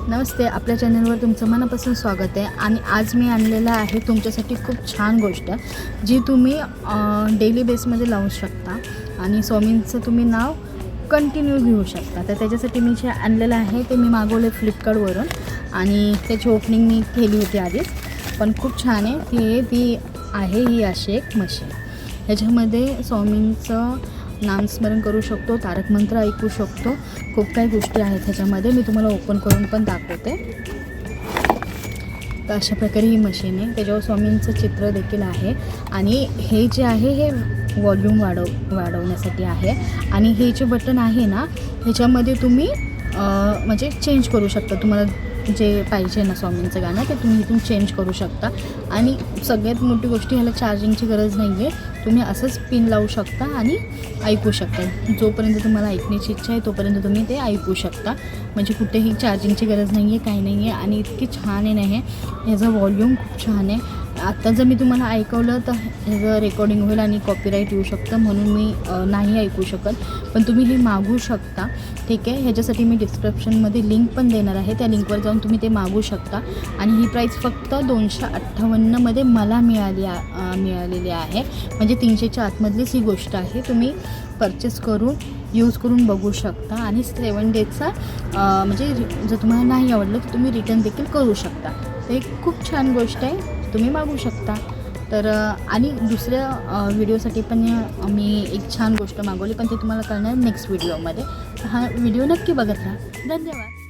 नमस्ते, आपल्या चॅनलवर तुमचं मनापासून स्वागत आहे. आणि आज मी आणलेलं आहे तुमच्यासाठी खूप छान गोष्ट जी तुम्ही डेली बेसमध्ये लावू शकता आणि स्वामींचं तुम्ही नाव कंटिन्यू घेऊ शकता. तर त्याच्यासाठी मी जे आणलेलं आहे ते मी मागवले फ्लिपकार्टवरून आणि त्याची ओपनिंग मी केली होती आधीच, पण खूप छान आहे. ती आहे ही अशी एक मशीन. ह्याच्यामध्ये स्वामींचं नामस्मरण करू शकतो, तारक मंत्र ऐकू शकतो, खूप काही गोष्टी आहेत ह्याच्यामध्ये. मी तुम्हाला ओपन करून पण दाखवते. तर अशा प्रकारे ही मशीन आहे. त्याच्यावर स्वामींचं चित्र देखील आहे आणि हे जे आहे हे व्हॉल्यूम वाढवण्यासाठी आहे. आणि हे जे बटन आहे ना ह्याच्यामध्ये तुम्ही म्हणजे चेंज करू शकता. तुम्हाला जे पाहिजे ना स्वामींचं गाणं ते तुम्ही इथून चेंज करू शकता. आणि सगळ्यात मोठी गोष्ट ह्याला चार्जिंगची गरज नाही आहे. तुम्ही असंच पिन लावू शकता आणि ऐकू शकता. जोपर्यंत तुम्हाला ऐकण्याची इच्छा आहे तोपर्यंत तुम्ही ते ऐकू शकता. म्हणजे कुठेही चार्जिंगची गरज नाही आहे, काही नाही आहे. आणि इतकी छान आहे ना ह्याचा व्हॉल्यूम खूप छान आहे. आत्ता जर मी तुम्हाला ऐकवलं तर ह्याचं रेकॉर्डिंग होईल आणि कॉपीराईट येऊ शकतं, म्हणून मी नाही ऐकू शकत. पण तुम्ही हे मागवू शकता, ठीक आहे. ह्याच्यासाठी मी डिस्क्रिप्शनमध्ये लिंक पण देणार आहे. त्या लिंकवर जाऊन तुम्ही ते मागवू शकता. आणि ही प्राईस फक्त 258मध्ये मला मिळालेली आहे. म्हणजे 300च्या आतमधलीच ही गोष्ट आहे. तुम्ही परचेस करून यूज करून बघू शकता. आणि 7 डेजचा म्हणजे जर तुम्हाला नाही आवडलं तर तुम्ही रिटर्न देखील करू शकता. तर एक खूप छान गोष्ट आहे, तुम्ही मागवू शकता. तर आणि दुसऱ्या व्हिडिओसाठी पण मी एक छान गोष्ट मागवली, पण ते तुम्हाला कळणार नेक्स्ट व्हिडिओमध्ये. हा व्हिडिओ नक्की बघत राहा. धन्यवाद.